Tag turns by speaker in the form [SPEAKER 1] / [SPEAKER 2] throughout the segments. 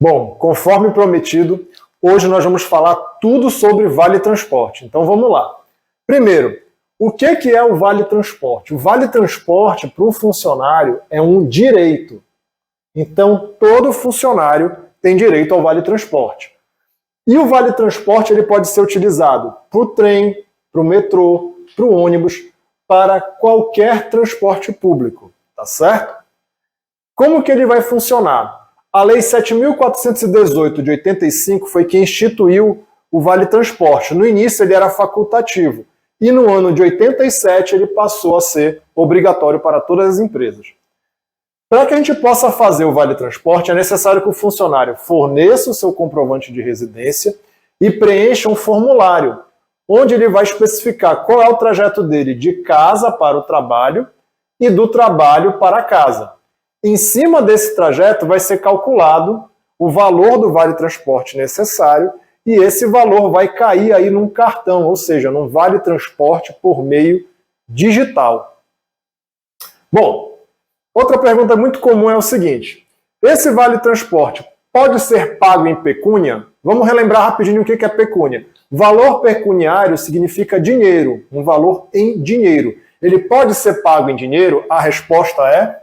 [SPEAKER 1] Bom, conforme prometido, hoje nós vamos falar tudo sobre Vale Transporte. Então vamos lá. Primeiro, o que é o Vale Transporte? O Vale Transporte para o funcionário é um direito. Então todo funcionário tem direito ao Vale Transporte. E o Vale Transporte ele pode ser utilizado para o trem, para o metrô, para o ônibus, para qualquer transporte público, tá certo? Como que ele vai funcionar? A Lei 7.418 de 85 foi que instituiu o Vale Transporte. No início ele era facultativo e no ano de 87 ele passou a ser obrigatório para todas as empresas. Para que a gente possa fazer o Vale Transporte, é necessário que o funcionário forneça o seu comprovante de residência e preencha um formulário, onde ele vai especificar qual é o trajeto dele de casa para o trabalho e do trabalho para casa. Em cima desse trajeto vai ser calculado o valor do Vale Transporte necessário e esse valor vai cair aí num cartão, ou seja, num Vale Transporte por meio digital. Bom, outra pergunta muito comum é o seguinte: esse Vale Transporte pode ser pago em pecúnia? Vamos relembrar rapidinho o que é pecúnia. Valor pecuniário significa dinheiro, um valor em dinheiro. Ele pode ser pago em dinheiro? A resposta é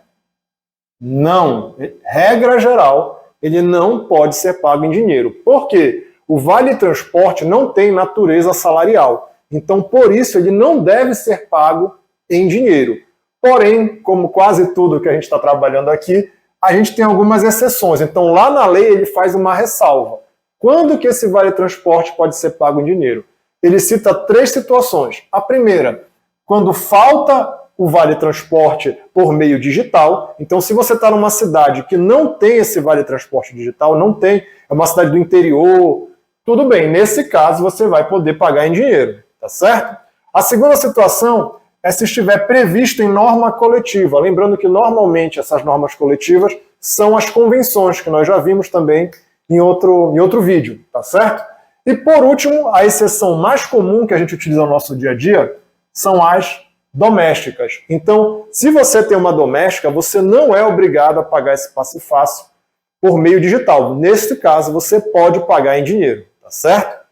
[SPEAKER 1] não. Regra geral, ele não pode ser pago em dinheiro. Por quê? O Vale Transporte não tem natureza salarial. Então, por isso, ele não deve ser pago em dinheiro. Porém, como quase tudo que a gente está trabalhando aqui, a gente tem algumas exceções. Então, lá na lei, ele faz uma ressalva. Quando que esse Vale Transporte pode ser pago em dinheiro? Ele cita 3 situações. A primeira, quando falta o Vale Transporte por meio digital. Então, se você está numa cidade que não tem esse Vale Transporte digital, não tem, é uma cidade do interior, tudo bem, nesse caso você vai poder pagar em dinheiro, tá certo? A segunda situação é se estiver previsto em norma coletiva. Lembrando que normalmente essas normas coletivas são as convenções, que nós já vimos também em outro vídeo, tá certo? E por último, a exceção mais comum que a gente utiliza no nosso dia a dia são as domésticas. Então, se você tem uma doméstica, você não é obrigado a pagar esse passe fácil por meio digital. Neste caso, você pode pagar em dinheiro, tá certo?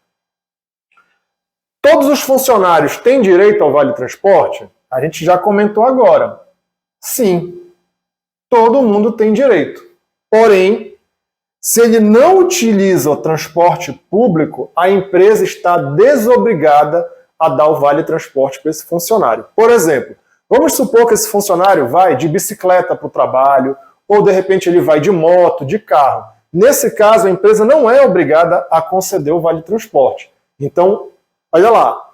[SPEAKER 1] Todos os funcionários têm direito ao Vale Transporte? A gente já comentou agora. Sim, todo mundo tem direito. Porém, se ele não utiliza o transporte público, a empresa está desobrigada a dar o Vale Transporte para esse funcionário. Por exemplo, vamos supor que esse funcionário vai de bicicleta para o trabalho, ou de repente ele vai de moto, de carro. Nesse caso, a empresa não é obrigada a conceder o Vale Transporte. Então, olha lá,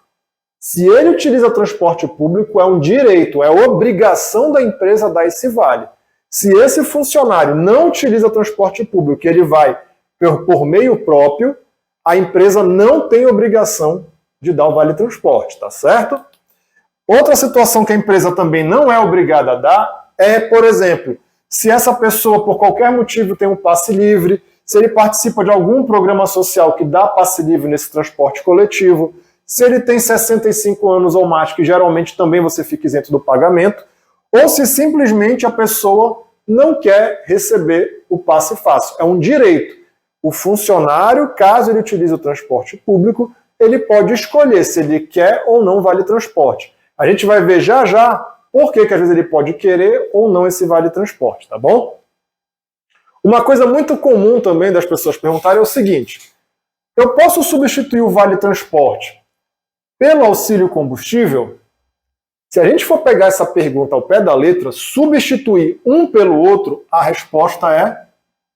[SPEAKER 1] se ele utiliza transporte público, é um direito, é obrigação da empresa dar esse vale. Se esse funcionário não utiliza transporte público, ele vai por meio próprio, a empresa não tem obrigação de dar o Vale Transporte, tá certo? Outra situação que a empresa também não é obrigada a dar é, por exemplo, se essa pessoa por qualquer motivo tem um passe livre, se ele participa de algum programa social que dá passe livre nesse transporte coletivo, se ele tem 65 anos ou mais, que geralmente também você fica isento do pagamento, ou se simplesmente a pessoa não quer receber o passe fácil. É um direito. O funcionário, caso ele utilize o transporte público, ele pode escolher se ele quer ou não Vale Transporte. A gente vai ver já já por que às vezes ele pode querer ou não esse Vale Transporte, tá bom? Uma coisa muito comum também das pessoas perguntarem é o seguinte: eu posso substituir o Vale Transporte pelo auxílio combustível? Se a gente for pegar essa pergunta ao pé da letra, substituir um pelo outro, a resposta é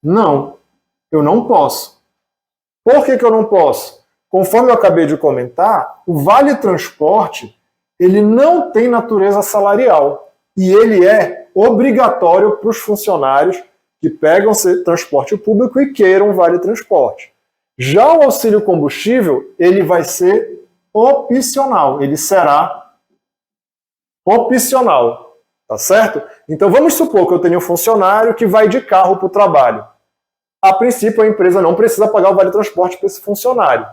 [SPEAKER 1] não, eu não posso. Por que eu não posso? Conforme eu acabei de comentar, o Vale Transporte ele não tem natureza salarial e ele é obrigatório para os funcionários que pegam transporte público e queiram Vale Transporte. Já o auxílio combustível, ele vai ser opcional, ele será opcional, tá certo? Então vamos supor que eu tenho um funcionário que vai de carro para o trabalho. A princípio a empresa não precisa pagar o Vale Transporte para esse funcionário.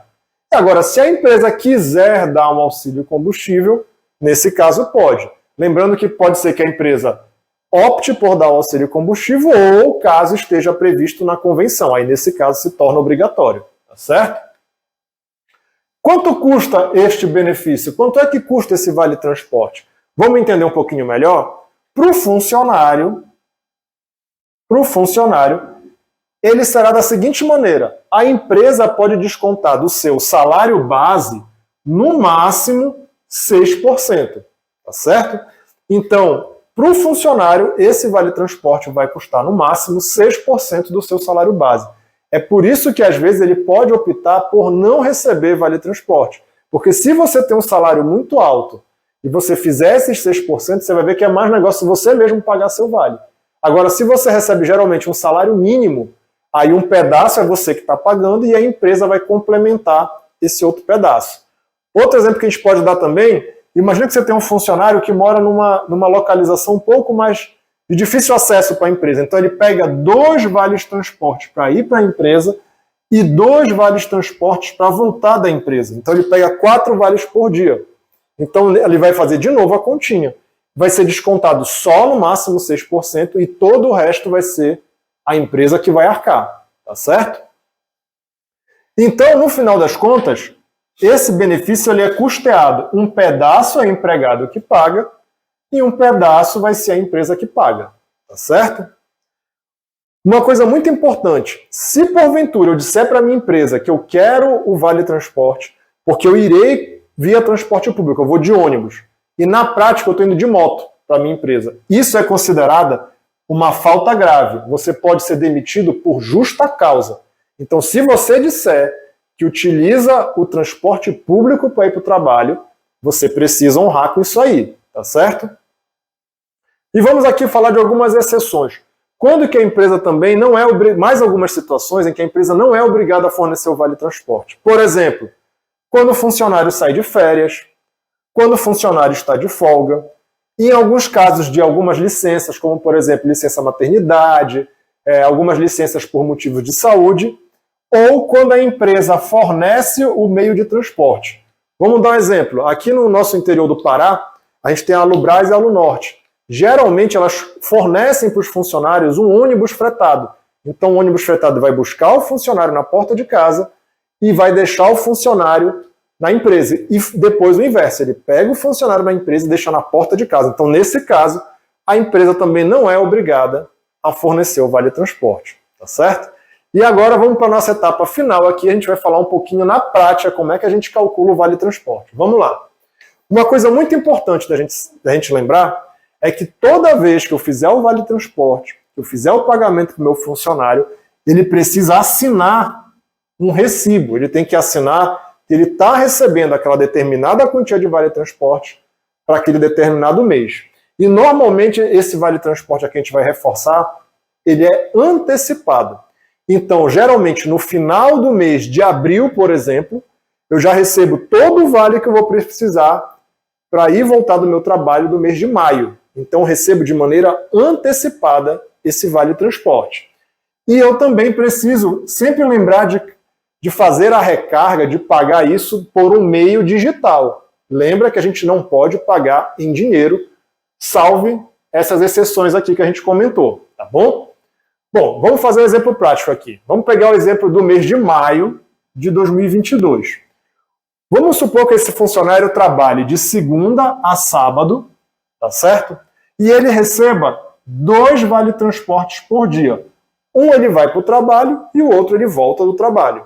[SPEAKER 1] Agora, se a empresa quiser dar um auxílio combustível, nesse caso pode. Lembrando que pode ser que a empresa opte por dar o auxílio combustível ou caso esteja previsto na convenção. Aí, nesse caso, se torna obrigatório. Tá certo? Quanto custa este benefício? Quanto é que custa esse vale transporte? Vamos entender um pouquinho melhor? Para o funcionário, ele será da seguinte maneira. A empresa pode descontar do seu salário base, no máximo, 6%. Tá certo? Então, para o funcionário, esse vale transporte vai custar, no máximo, 6% do seu salário base. É por isso que, às vezes, ele pode optar por não receber vale transporte. Porque se você tem um salário muito alto e você fizer esses 6%, você vai ver que é mais negócio você mesmo pagar seu vale. Agora, se você recebe geralmente um salário mínimo, aí um pedaço é você que está pagando e a empresa vai complementar esse outro pedaço. Outro exemplo que a gente pode dar também, imagina que você tem um funcionário que mora numa localização um pouco mais de difícil acesso para a empresa. Então ele pega 2 vales transportes para ir para a empresa e 2 vales transportes para voltar da empresa. Então ele pega 4 vales por dia. Então ele vai fazer de novo a continha. Vai ser descontado só no máximo 6% e todo o resto vai ser a empresa que vai arcar. Tá certo? Então, no final das contas, esse benefício ele é custeado. Um pedaço é o empregado que paga e um pedaço vai ser a empresa que paga. Tá certo? Uma coisa muito importante, se porventura eu disser para a minha empresa que eu quero o vale transporte, porque eu irei via transporte público, eu vou de ônibus, e na prática eu estou indo de moto para a minha empresa, isso é considerada uma falta grave. Você pode ser demitido por justa causa. Então, se você disser que utiliza o transporte público para ir para o trabalho, você precisa honrar com isso aí, tá certo? E vamos aqui falar de algumas exceções. Quando que a empresa também não é mais algumas situações em que a empresa não é obrigada a fornecer o vale transporte. Por exemplo, quando o funcionário sai de férias, quando o funcionário está de folga, e em alguns casos de algumas licenças, como por exemplo licença maternidade, algumas licenças por motivos de saúde, ou quando a empresa fornece o meio de transporte. Vamos dar um exemplo. Aqui no nosso interior do Pará, a gente tem a Alubras e a Alunorte. Geralmente elas fornecem para os funcionários um ônibus fretado. Então o ônibus fretado vai buscar o funcionário na porta de casa e vai deixar o funcionário na empresa. E depois o inverso, ele pega o funcionário da empresa e deixa na porta de casa. Então nesse caso, a empresa também não é obrigada a fornecer o vale transporte. Tá certo? E agora vamos para a nossa etapa final aqui, a gente vai falar um pouquinho na prática como é que a gente calcula o vale transporte. Vamos lá. Uma coisa muito importante da gente lembrar é que toda vez que eu fizer o vale transporte, que eu fizer o pagamento para o meu funcionário, ele precisa assinar um recibo. Ele tem que assinar que ele está recebendo aquela determinada quantia de vale transporte para aquele determinado mês. E normalmente esse vale transporte aqui a gente vai reforçar, ele é antecipado. Então, geralmente no final do mês de abril, por exemplo, eu já recebo todo o vale que eu vou precisar para ir voltar do meu trabalho do mês de maio. Então, eu recebo de maneira antecipada esse vale transporte. E eu também preciso sempre lembrar de fazer a recarga, de pagar isso por um meio digital. Lembra que a gente não pode pagar em dinheiro, salve essas exceções aqui que a gente comentou, tá bom? Bom, vamos fazer um exemplo prático aqui. Vamos pegar o exemplo do mês de maio de 2022. Vamos supor que esse funcionário trabalhe de segunda a sábado, tá certo? E ele receba 2 vale transportes por dia. Um ele vai para o trabalho e o outro ele volta do trabalho.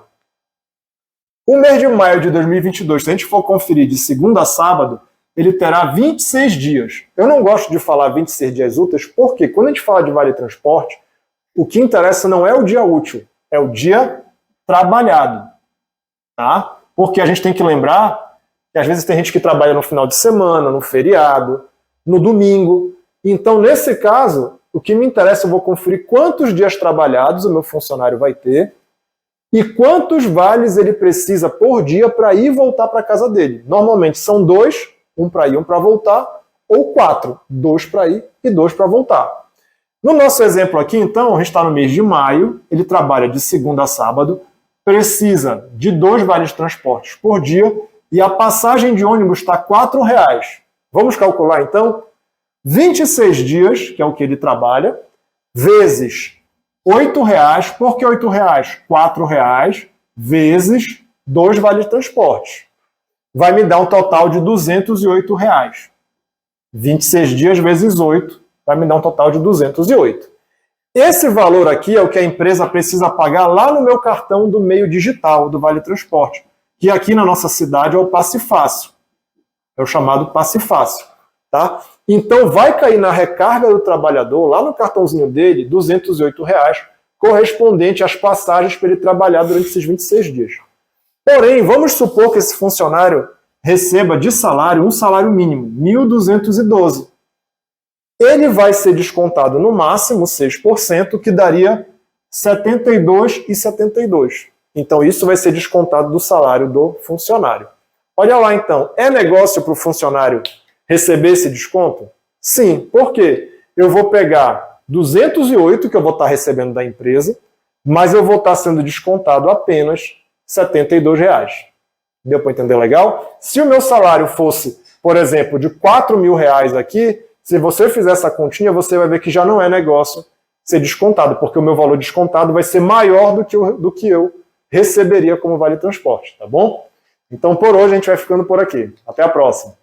[SPEAKER 1] O mês de maio de 2022, se a gente for conferir de segunda a sábado, ele terá 26 dias. Eu não gosto de falar 26 dias úteis, porque quando a gente fala de vale transporte, o que interessa não é o dia útil, é o dia trabalhado. Tá? Porque a gente tem que lembrar que às vezes tem gente que trabalha no final de semana, no feriado, no domingo. Então, nesse caso, o que me interessa, eu vou conferir quantos dias trabalhados o meu funcionário vai ter e quantos vales ele precisa por dia para ir e voltar para a casa dele. Normalmente são 2, um para ir e um para voltar, ou 4, 2 para ir e 2 para voltar. No nosso exemplo aqui, então, a gente está no mês de maio, ele trabalha de segunda a sábado, precisa de 2 vales transportes por dia e a passagem de ônibus está R$ 4. Vamos calcular, então? 26 dias, que é o que ele trabalha, vezes R$8. Por que R$8? R$4 vezes 2 vale-transportes. Vai me dar um total de R$208. 26 dias vezes 8 vai me dar um total de 208. Esse valor aqui é o que a empresa precisa pagar lá no meu cartão do meio digital, do Vale Transporte, que aqui na nossa cidade é o Passe Fácil. É o chamado Passe Fácil. Tá? Então vai cair na recarga do trabalhador, lá no cartãozinho dele, R$208, correspondente às passagens para ele trabalhar durante esses 26 dias. Porém, vamos supor que esse funcionário receba de salário um salário mínimo, 1.212. Ele vai ser descontado no máximo 6%, que daria 72,72. Então isso vai ser descontado do salário do funcionário. Olha lá então, é negócio para o funcionário receber esse desconto? Sim, por quê? Eu vou pegar 208 que eu vou estar recebendo da empresa, mas eu vou estar sendo descontado apenas R$72. Deu para entender legal? Se o meu salário fosse, por exemplo, de R$4.000 aqui, se você fizer essa continha, você vai ver que já não é negócio ser descontado, porque o meu valor descontado vai ser maior do que eu receberia como vale transporte, tá bom? Então, por hoje, a gente vai ficando por aqui. Até a próxima.